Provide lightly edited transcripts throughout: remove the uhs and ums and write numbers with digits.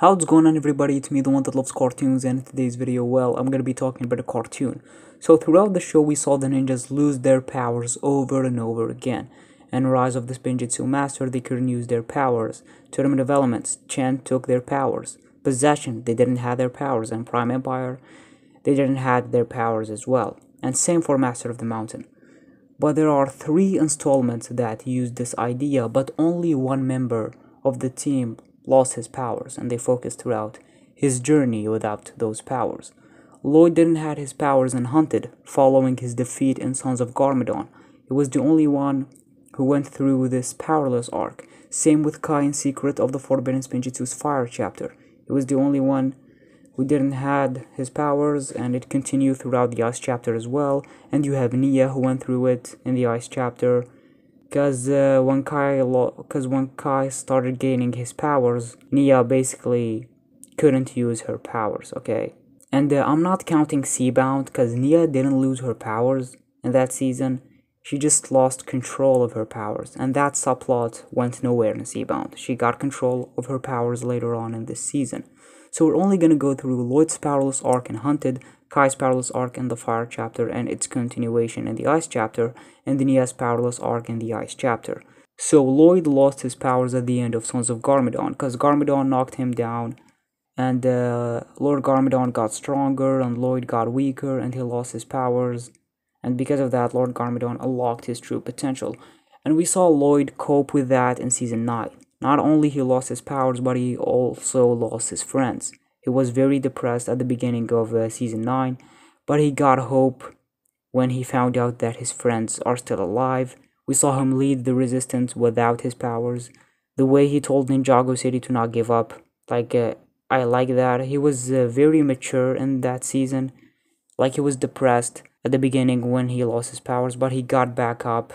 How's going on, everybody? It's me, the one that loves cartoons, and in today's video, well, I'm gonna be talking about a cartoon. So throughout the show, we saw the ninjas lose their powers over and over again. And Rise of the Spinjitzu Master, they couldn't use their powers. Tournament of Elements, Chen took their powers. Possession, they didn't have their powers. And Prime Empire, they didn't have their powers as well. And same for Master of the Mountain. But there are 3 installments that use this idea, but only one member of the team lost his powers, and they focused throughout his journey without those powers. Lloyd didn't have his powers in Hunted, following his defeat in Sons of Garmadon. He was the only one who went through this powerless arc. Same with Kai in Secret of the Forbidden Spinjitzu's Fire chapter. He was the only one who didn't had his powers, and it continued throughout the Ice chapter as well. And you have Nia, who went through it in the Ice chapter. Because when Kai started gaining his powers, Nia basically couldn't use her powers, okay? And I'm not counting Seabound, because Nia didn't lose her powers in that season. She just lost control of her powers, and that subplot went nowhere in Seabound. She got control of her powers later on in this season. So we're only going to go through Lloyd's powerless arc in Hunted, Kai's powerless arc in the Fire chapter and its continuation in the Ice chapter, and the Nia's powerless arc in the Ice chapter. So Lloyd lost his powers at the end of Sons of Garmadon, because Garmadon knocked him down, and Lord Garmadon got stronger, and Lloyd got weaker, and he lost his powers, and because of that, Lord Garmadon unlocked his true potential. And we saw Lloyd cope with that in Season 9. Not only he lost his powers, but he also lost his friends. He was very depressed at the beginning of Season 9, but he got hope when he found out that his friends are still alive. We saw him lead the resistance without his powers. The way he told Ninjago City to not give up, I like that. He was very mature in that season. Like, he was depressed at the beginning when he lost his powers, but he got back up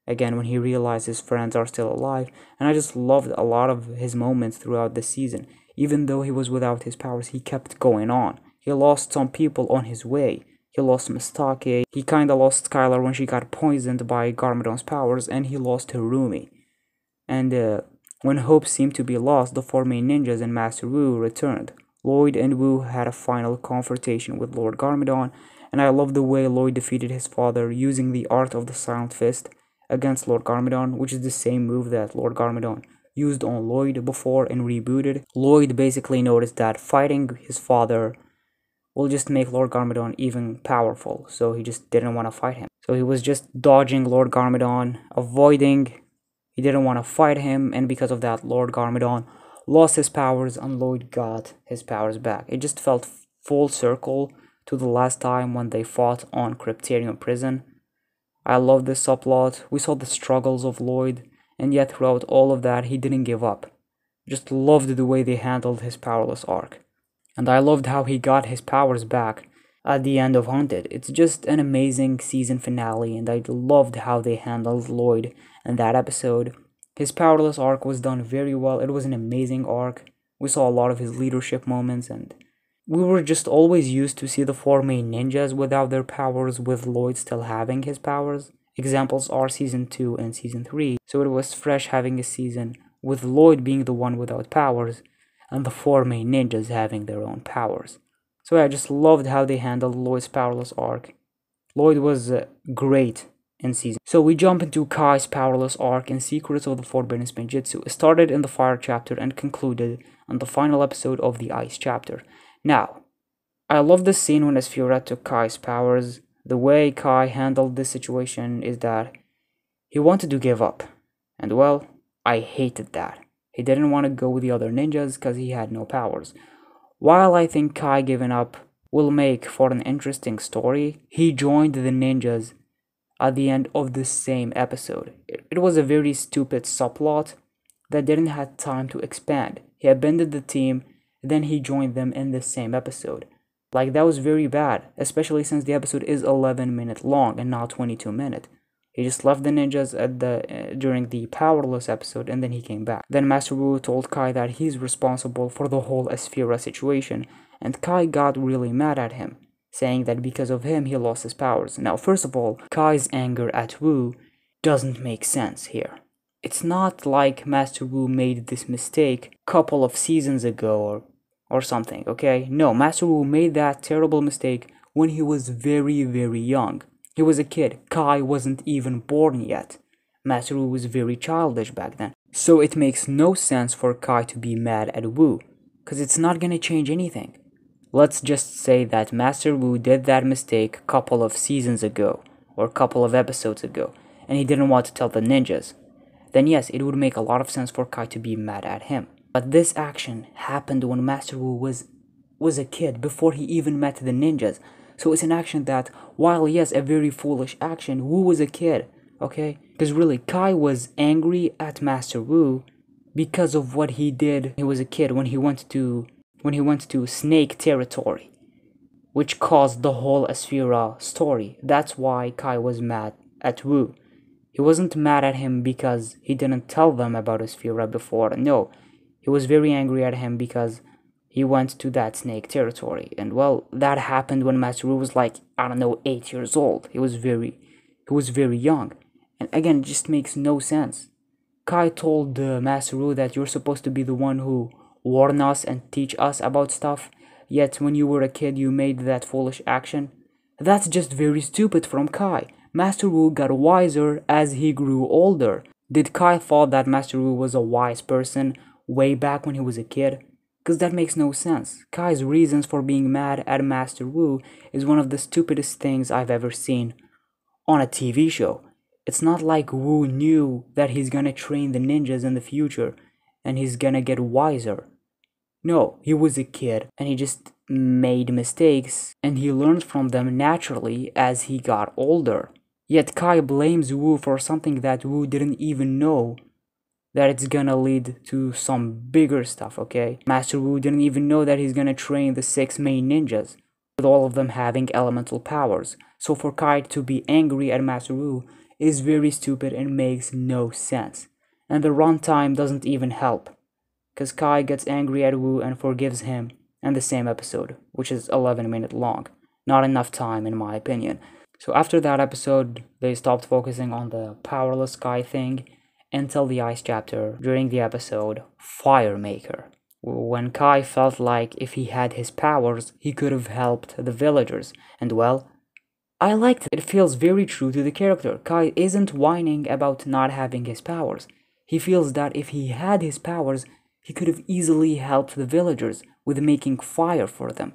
again when he realized his friends are still alive. And I just loved a lot of his moments throughout the season. Even though he was without his powers, he kept going on. He lost some people on his way. He lost Mistake. He kinda lost Skylar when she got poisoned by Garmadon's powers, and he lost Hirumi. And when hope seemed to be lost, the 4 main ninjas and Master Wu returned. Lloyd and Wu had a final confrontation with Lord Garmadon, and I love the way Lloyd defeated his father using the art of the Silent Fist against Lord Garmadon, which is the same move that Lord Garmadon used on Lloyd before and rebooted. Lloyd basically noticed that fighting his father will just make Lord Garmadon even powerful, so he just didn't want to fight him. So he was just dodging Lord Garmadon, avoiding. He didn't want to fight him, and because of that, Lord Garmadon lost his powers and Lloyd got his powers back. It just felt full circle to the last time when they fought on Crypterium Prison. I love this subplot. We saw the struggles of Lloyd, and yet throughout all of that, he didn't give up. Just loved the way they handled his powerless arc. And I loved how he got his powers back at the end of Haunted. It's just an amazing season finale, and I loved how they handled Lloyd in that episode. His powerless arc was done very well. It was an amazing arc. We saw a lot of his leadership moments, and we were just always used to see the 4 main ninjas without their powers, with Lloyd still having his powers. Examples are Season 2 and Season 3, so it was fresh having a season with Lloyd being the one without powers, and the 4 main ninjas having their own powers. So I just loved how they handled Lloyd's powerless arc. Lloyd was great in season. So we jump into Kai's powerless arc in Secrets of the Forbidden Spinjitzu. It started in the Fire chapter and concluded on the final episode of the Ice chapter. Now, I love the scene when Esfira took Kai's powers. The way Kai handled this situation is that he wanted to give up. And well, I hated that. He didn't want to go with the other ninjas because he had no powers. While I think Kai giving up will make for an interesting story, he joined the ninjas at the end of the same episode. It was a very stupid subplot that didn't have time to expand. He abandoned the team, then he joined them in the same episode. Like, that was very bad, especially since the episode is 11 minutes long and not 22 minutes. He just left the ninjas during the powerless episode, and then he came back. Then Master Wu told Kai that he's responsible for the whole Esfira situation, and Kai got really mad at him, saying that because of him he lost his powers. Now, first of all, Kai's anger at Wu doesn't make sense here. It's not like Master Wu made this mistake a couple of seasons ago or or something, okay? No, Master Wu made that terrible mistake when he was very, very young. He was a kid. Kai wasn't even born yet. Master Wu was very childish back then. So it makes no sense for Kai to be mad at Wu, because it's not gonna change anything. Let's just say that Master Wu did that mistake a couple of seasons ago, or a couple of episodes ago, and he didn't want to tell the ninjas. Then yes, it would make a lot of sense for Kai to be mad at him. But this action happened when Master Wu was a kid, before he even met the ninjas. So it's an action that, while yes, a very foolish action, Wu was a kid, okay? Because really, Kai was angry at Master Wu because of what he did. He was a kid when he went to Snake territory, which caused the whole Asphira story. That's why Kai was mad at Wu. He wasn't mad at him because he didn't tell them about Asphira before. No, he was very angry at him because he went to that Snake territory. And well, that happened when Master Wu was like, I don't know, 8 years old. He was very young. And again, it just makes no sense. Kai told Master Wu that you're supposed to be the one who warn us and teach us about stuff. Yet when you were a kid, you made that foolish action. That's just very stupid from Kai. Master Wu got wiser as he grew older. Did Kai thought that Master Wu was a wise person way back when he was a kid? Because that makes no sense. Kai's reasons for being mad at Master Wu is one of the stupidest things I've ever seen on a TV show. It's not like Wu knew that he's gonna train the ninjas in the future and he's gonna get wiser. No, he was a kid and he just made mistakes and he learned from them naturally as he got older. Yet Kai blames Wu for something that Wu didn't even know that it's gonna lead to some bigger stuff, okay? Master Wu didn't even know that he's gonna train the 6 main ninjas, with all of them having elemental powers. So for Kai to be angry at Master Wu is very stupid and makes no sense. And the runtime doesn't even help, because Kai gets angry at Wu and forgives him in the same episode, which is 11 minutes long. Not enough time in my opinion. So after that episode, they stopped focusing on the powerless Kai thing until the ice chapter during the episode Fire Maker, when Kai felt like if he had his powers, he could have helped the villagers. And well, I liked it. It feels very true to the character. Kai isn't whining about not having his powers. He feels that if he had his powers, he could have easily helped the villagers with making fire for them.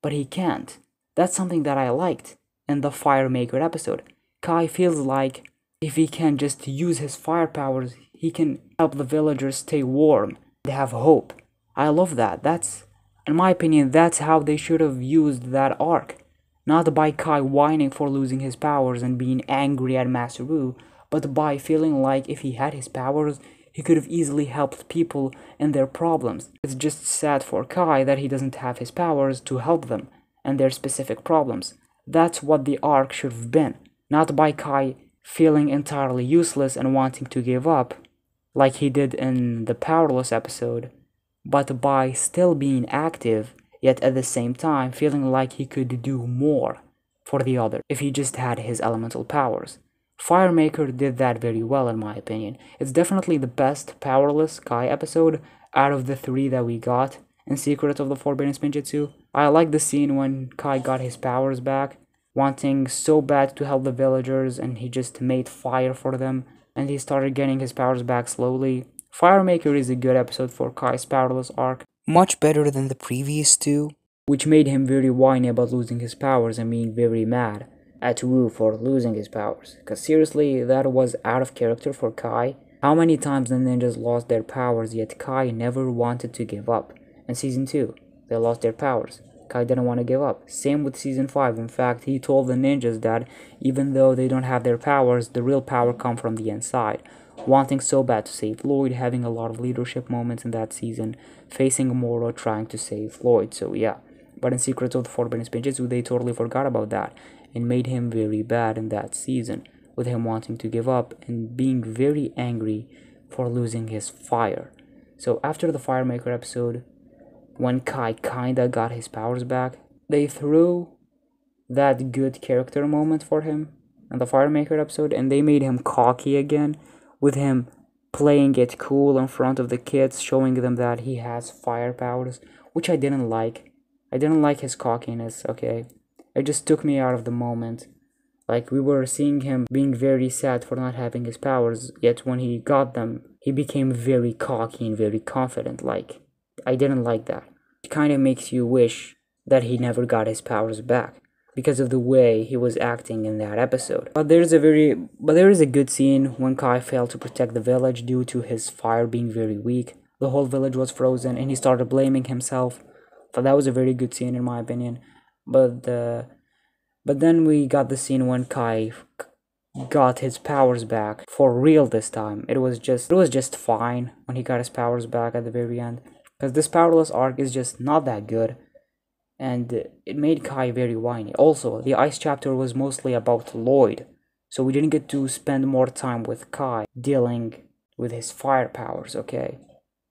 But he can't. That's something that I liked in the Fire Maker episode. Kai feels like if he can just use his fire powers, he can help the villagers stay warm and have hope. I love that. In my opinion, that's how they should have used that arc. Not by Kai whining for losing his powers and being angry at Master Wu, but by feeling like if he had his powers, he could have easily helped people in their problems. It's just sad for Kai that he doesn't have his powers to help them and their specific problems. That's what the arc should have been. Not by Kai feeling entirely useless and wanting to give up, like he did in the Powerless episode, but by still being active, yet at the same time feeling like he could do more for the other if he just had his elemental powers. Firemaker did that very well in my opinion. It's definitely the best Powerless Kai episode out of the 3 that we got in Secret of the Forbidden Spinjitzu. I like the scene when Kai got his powers back, wanting so bad to help the villagers, and he just made fire for them, and he started getting his powers back slowly. Firemaker is a good episode for Kai's Powerless arc, much better than the previous 2, which made him very whiny about losing his powers and being very mad at Wu for losing his powers. Because seriously, that was out of character for Kai. How many times the ninjas lost their powers, yet Kai never wanted to give up. In Season 2, they lost their powers. Kai didn't want to give up. Same with Season 5. In fact, he told the ninjas that even though they don't have their powers, the real power comes from the inside. Wanting so bad to save Lloyd, having a lot of leadership moments in that season, facing Moro trying to save Lloyd, so yeah. But in Secrets of the Forbidden Spinjitzu, they totally forgot about that and made him very bad in that season, with him wanting to give up and being very angry for losing his fire. So after the Firemaker episode, when Kai kinda got his powers back, they threw that good character moment for him in the Firemaker episode, and they made him cocky again, with him playing it cool in front of the kids, showing them that he has fire powers, which I didn't like. I didn't like his cockiness, okay? It just took me out of the moment. Like, we were seeing him being very sad for not having his powers, yet when he got them, he became very cocky and very confident. Like, I didn't like that. It kind of makes you wish that he never got his powers back because of the way he was acting in that episode. But there is a good scene when Kai failed to protect the village due to his fire being very weak. The whole village was frozen and he started blaming himself. So that was a very good scene in my opinion. But then we got the scene when Kai got his powers back for real this time. It was just fine when he got his powers back at the very end, because this powerless arc is just not that good, and it made Kai very whiny. Also, the ice chapter was mostly about Lloyd, so we didn't get to spend more time with Kai dealing with his fire powers, okay?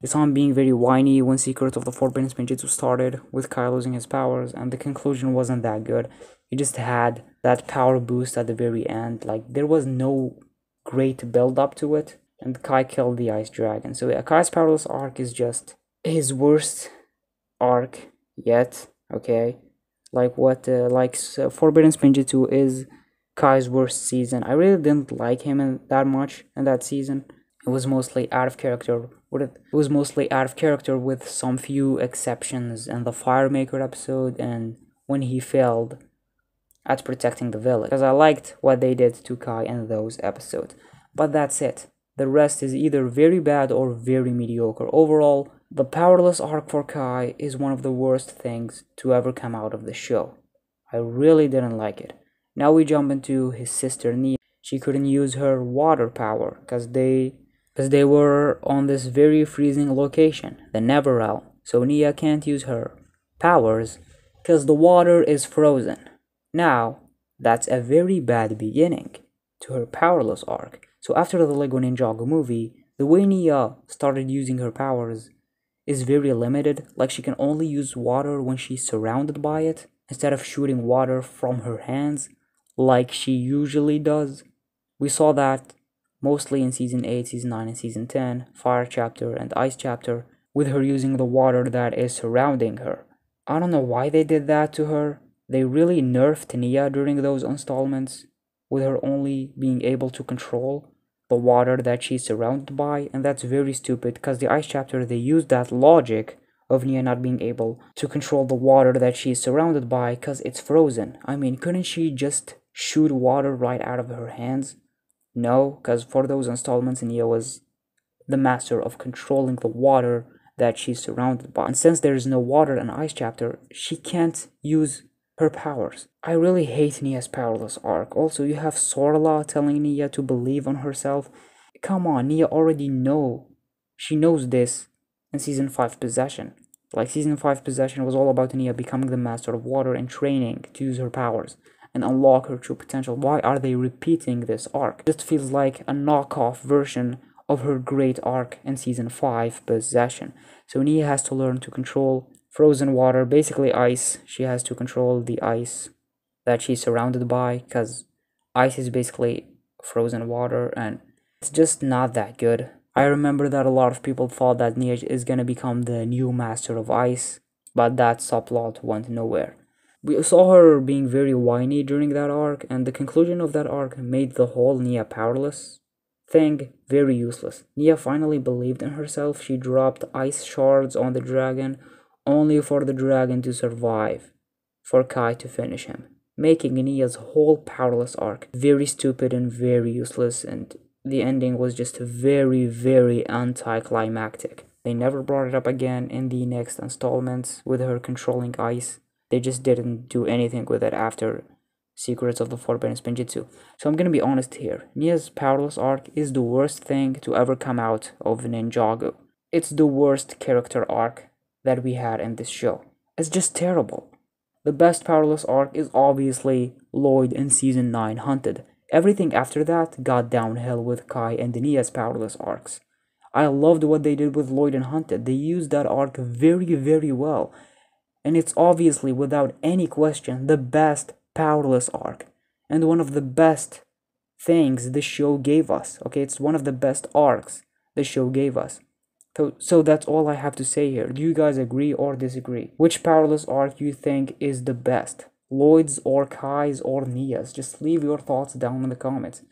We saw him being very whiny when Secret of the Forbidden Spinjitzu started, with Kai losing his powers, and the conclusion wasn't that good. He just had that power boost at the very end. Like, there was no great build up to it, and Kai killed the Ice Dragon. So yeah, Kai's powerless arc is just his worst arc yet, okay? Forbidden Spinjitzu is Kai's worst season. I really didn't like him that much in that season. It was mostly out of character. It was mostly out of character with some few exceptions in the Firemaker episode and when he failed at protecting the village, because I liked what they did to Kai in those episodes. But that's it. The rest is either very bad or very mediocre. Overall, the powerless arc for Kai is one of the worst things to ever come out of the show. I really didn't like it. Now we jump into his sister Nia. She couldn't use her water power because they were on this very freezing location, the Neverrealm. So Nia can't use her powers because the water is frozen. Now, that's a very bad beginning to her powerless arc. So after the Lego Ninjago movie, the way Nia started using her powers is very limited. Like, she can only use water when she's surrounded by it, instead of shooting water from her hands like she usually does. We saw that mostly in Season 8, Season 9, and Season 10, Fire Chapter and Ice Chapter, with her using the water that is surrounding her. I don't know why they did that to her. They really nerfed Nia during those installments, with her only being able to control the water that she's surrounded by, and that's very stupid, because the Ice Chapter, they used that logic of Nia not being able to control the water that she's surrounded by because it's frozen. I mean, couldn't she just shoot water right out of her hands? No, because for those installments, Nia was the master of controlling the water that she's surrounded by. And since there is no water in Ice Chapter, she can't use her powers. I really hate Nia's powerless arc. Also, you have Sorla telling Nia to believe on herself. Come on, Nia already she knows this in Season 5 Possession. Like, Season 5 Possession was all about Nia becoming the master of water and training to use her powers and unlock her true potential. Why are they repeating this arc? It just feels like a knockoff version of her great arc in Season 5 Possession. So Nia has to learn to control frozen water, basically ice. She has to control the ice that she's surrounded by, because ice is basically frozen water, and it's just not that good. I remember that a lot of people thought that Nia is gonna become the new master of ice, but that subplot went nowhere. We saw her being very whiny during that arc, and the conclusion of that arc made the whole Nia powerless thing very useless. Nia finally believed in herself. She dropped ice shards on the dragon, only for the dragon to survive, for Kai to finish him, making Nia's whole powerless arc very stupid and very useless, and the ending was just very, very anticlimactic. They never brought it up again in the next installments with her controlling ice. They just didn't do anything with it after Secrets of the Forbidden Spinjitzu. So I'm gonna be honest here. Nia's powerless arc is the worst thing to ever come out of Ninjago. It's the worst character arc that we had in this show. It's just terrible. The best powerless arc is obviously Lloyd in Season 9 Hunted. Everything after that got downhill with Kai and Nia's powerless arcs. I loved what they did with Lloyd and Hunted. They used that arc very, very well. And it's obviously, without any question, the best powerless arc. And one of the best things this show gave us. Okay, it's one of the best arcs the show gave us. So that's all I have to say here. Do you guys agree or disagree? Which powerless arc you think is the best? Lloyd's or Kai's or Nia's? Just leave your thoughts down in the comments.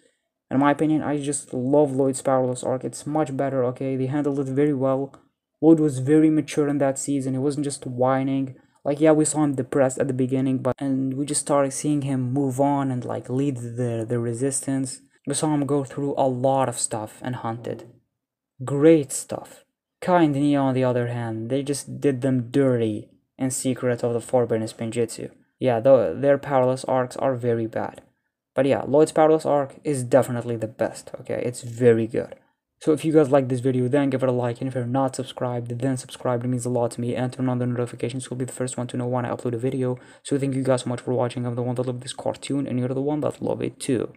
In my opinion, I just love Lloyd's powerless arc. It's much better, okay? They handled it very well. Lloyd was very mature in that season. He wasn't just whining. Like, yeah, we saw him depressed at the beginning, and we just started seeing him move on and like lead the resistance. We saw him go through a lot of stuff and hunted. Great stuff. Kai and Nia, on the other hand, they just did them dirty in Secret of the Forbidden Spinjitzu. Yeah, their powerless arcs are very bad. But yeah, Lloyd's powerless arc is definitely the best, okay? It's very good. So if you guys like this video, then give it a like, and if you're not subscribed, then subscribe. It means a lot to me, and turn on the notifications so you'll be the first one to know when I upload a video. So thank you guys so much for watching. I'm the one that loved this cartoon, and you're the one that love it too.